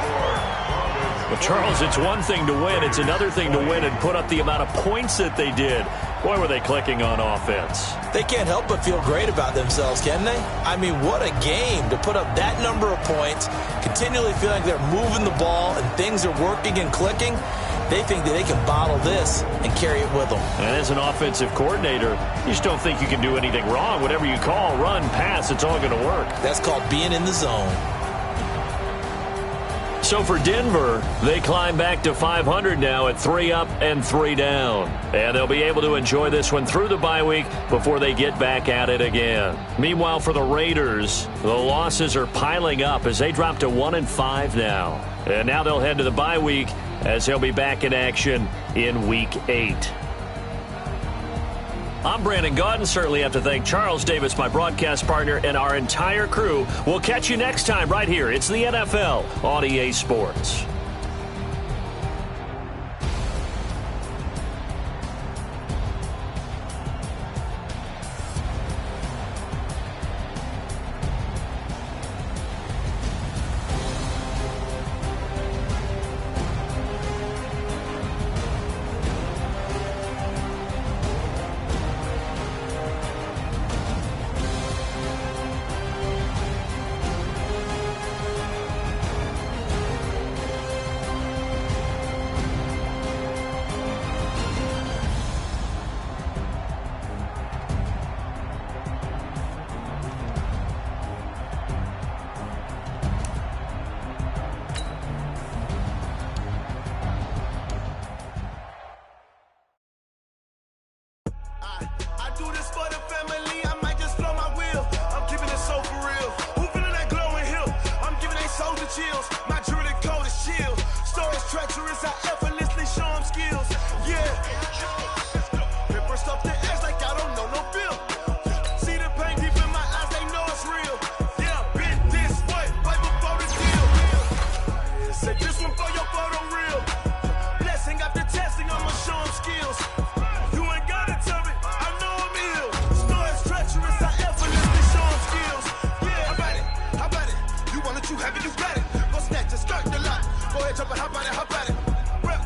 Well, Charles, it's one thing to win. It's another thing to win and put up the amount of points that they did. Boy, were they clicking on offense. They can't help but feel great about themselves, can they? I mean, what a game to put up that number of points, continually feeling like they're moving the ball and things are working and clicking. They think that they can bottle this and carry it with them. And as an offensive coordinator, you just don't think you can do anything wrong. Whatever you call, run, pass, it's all going to work. That's called being in the zone. So for Denver, they climb back to 500 now at 3 up and 3 down. And they'll be able to enjoy this one through the bye week before they get back at it again. Meanwhile, for the Raiders, the losses are piling up as they drop to 1-5 now. And now they'll head to the bye week as they'll be back in action in Week 8. I'm Brandon Gaudin. Certainly have to thank Charles Davis, my broadcast partner, and our entire crew. We'll catch you next time right here. It's the NFL on EA Sports. Chills, my jewelry coat is chill. Storage treacherous, I effortlessly show them skills. Yeah, paper stuff the edge like I don't know no bill. See the pain deep in my eyes, they know it's real. Yeah, been this way, right before the deal. Say this one for your photo real. Blessing after testing, I'ma show them skills. You ain't gotta tell me, I know I'm ill. Storage treacherous, I effortlessly show them skills. Yeah, how about it? You want it, you have it, you got it. Go snatch it, skirt the lot. Go ahead, jump it, hop on it, hop on it. Rep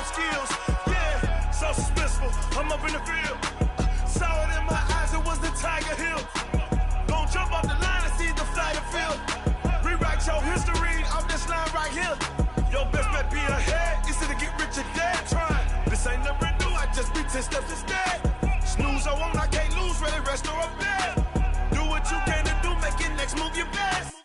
skills. Yeah, so suspenseful. I'm up in the field. Saw it in my eyes, it was the Tiger Hill. Don't jump off the line and see the flight of field. Rewrite your history off this line right here. Your best bet be ahead instead of get rich or dead trying. This ain't never new, I just be 10 steps instead. Snooze or won't, I can't lose, ready, rest or a bed. Do what you can to do, make your next move your best.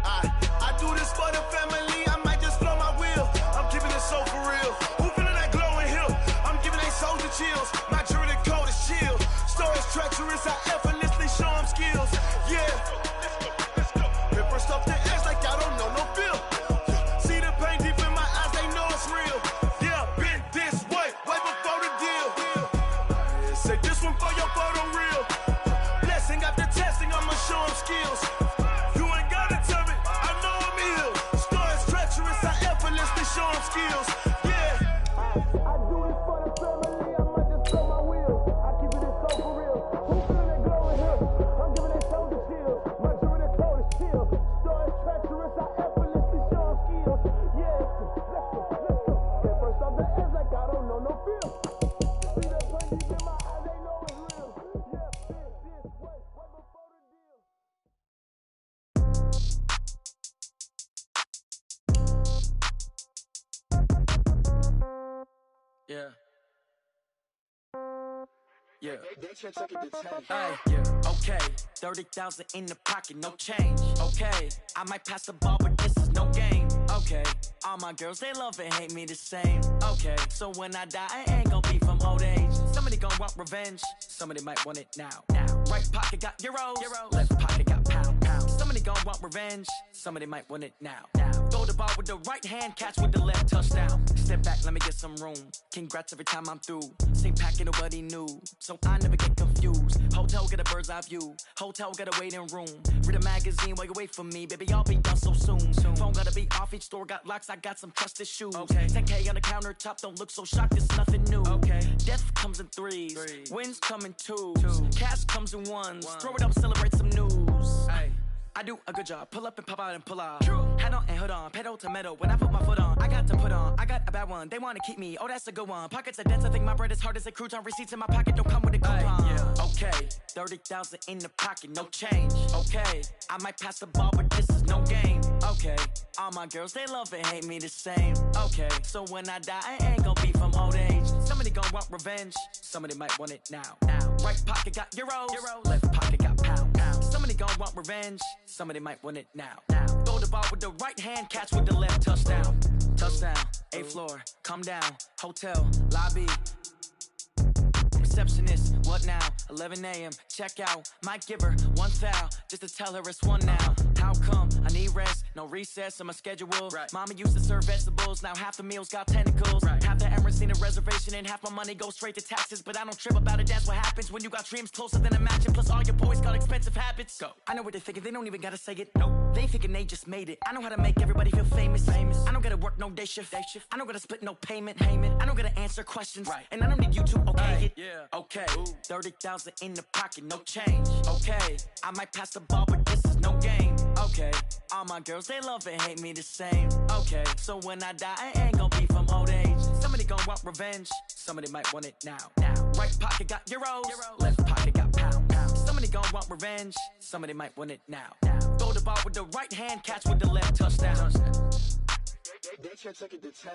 I do this for the family, I might just blow my wheel. I'm keeping it so for real. Who feeling that glowing hill? I'm giving they soldier chills. My jewelry code is chill. Stories treacherous, I effortlessly show them skills. Yeah, let's go. Pepper stuff the edge like I don't know no feel. See the pain deep in my eyes, they know it's real. Yeah, been this way before the deal. Say this one for your photo reel. Blessing after testing, I'ma show them skills. You ain't gotta tell me, I know I'm ill. Stories treacherous, I effortlessly show them skills. Yeah, I do this for the family, I might just blow my wheel. I keep it so for real. Who feeling that glowing hill? I'm giving they soldier chills. My jewelry code is chill. Stories treacherous, I effortlessly show them skills. Yeah, let's go. Get first off the edge like I don't know no feel. See that pain deep in my eyes, they know it's real. Yeah, this way before the deal. Yeah. Yeah. Hey, yeah. Okay. 30,000 in the pocket, no change. Okay. I might pass the ball, but this is no game. Okay. All my girls, they love and hate me the same. Okay. So when I die, I ain't gon' be from old age. Somebody gon' want revenge. Somebody might want it now. Right pocket got euros. Left pocket got pound. Somebody gon' want revenge. Somebody might want it now. Throw the ball with the right hand, catch with the left, touchdown. Step back, let me get some room. Congrats every time I'm through. Same packet, nobody knew. So I never get confused. Hotel get a bird's eye view. Hotel get a waiting room. Read a magazine while you wait for me. Baby, I'll be done so soon. Phone gotta be off, each store got locks. I got some trusted shoes. 10K on the countertop, don't look so shocked, it's nothing new. Death comes in threes. Wins come in twos. Cash comes in ones. Throw it up, celebrate some news. I do a good job, pull up and pop out and pull out. Hat on and hood on, pedal to metal. When I put my foot on, I got to put on. I got a bad one, they wanna keep me. Oh, that's a good one. Pockets are dense, I think my bread is hard as a crouton. Receipts in my pocket don't come with a coupon. Okay, 30,000 in the pocket, no change. Okay, I might pass the ball, but this is no game. Okay, all my girls, they love and hate me the same. Okay, so when I die, I ain't gon' be from old age. Somebody gon' want revenge, somebody might want it now. Right pocket got euros. Left pocket got pound. Somebody gon' want revenge, somebody might want it now. Throw the ball with the right hand, catch with the left, touchdown. Touchdown, 8th floor, come down, hotel, lobby. Receptionist, what now? 11 a.m., check out. Might give her one foul, just to tell her it's one now. How come? I need rest, no recess in my schedule. Mama used to serve vegetables, now half the meals got tentacles. Half the Emirates need a reservation and half my money goes straight to taxes. But I don't trip about it, that's what happens when you got dreams closer than imagine. Plus all your boys got expensive habits. Go. I know what they're thinking, they don't even gotta say it. Nope. They thinking they just made it. I know how to make everybody feel famous. I don't gotta work no day shift. I don't gotta split no payment. I don't gotta answer questions. And I don't need you to okay it. Okay, 30,000 in the pocket, no change. Okay, I might pass the ball, but this is no game. Okay, all my girls, they love and hate me the same. Okay, so when I die, I ain't gon' be from old age. Somebody gon' want revenge, somebody might want it now. Right pocket got euros, left pocket got pound. Somebody gon' want revenge, somebody might want it now. Throw the ball with the right hand, catch with the left, touchdown. They can't take it to 10.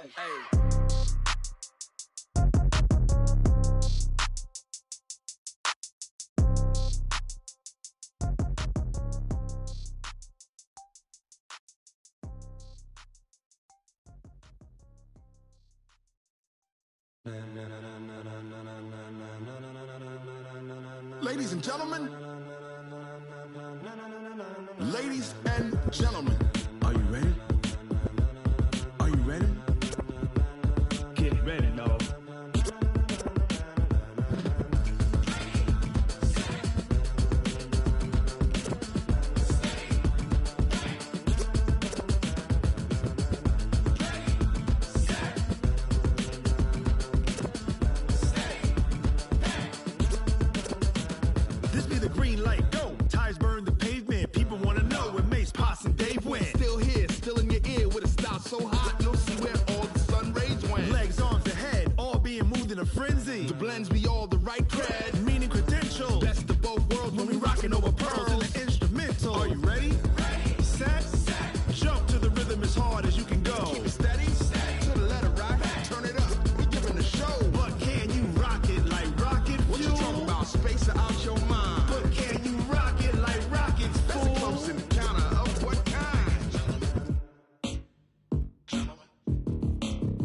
Ladies and gentlemen, ladies and gentlemen, are you ready? Are you ready? Get ready, no. This be the green light, go. Tires burn the pavement. People wanna know when Mace, Poss, and Dave win. blends be all the right cred, meaning credential. Best of both worlds when we rockin' over pearls in the instrumental. Are you ready? Set. Jump to the rhythm as hard as you can go. Keep it steady. To the letter rock. Turn it up. We giving the show. But can you rock it like rocket fuel? What you talking about? Space out your mind. But can you rock it like rockets, fool? That's a close encounter of what kind?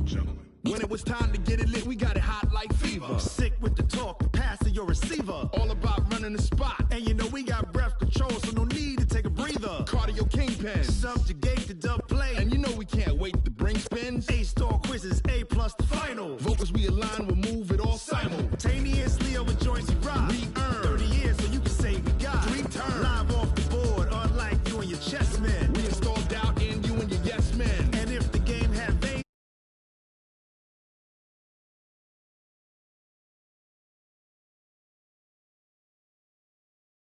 Gentlemen. When it was time to get it lit, we got it hot like fever. Sick with the talk, passing your receiver. All about running the spot. And you know we got breath control, so no need to take a breather. Cardio kingpin. Subjugate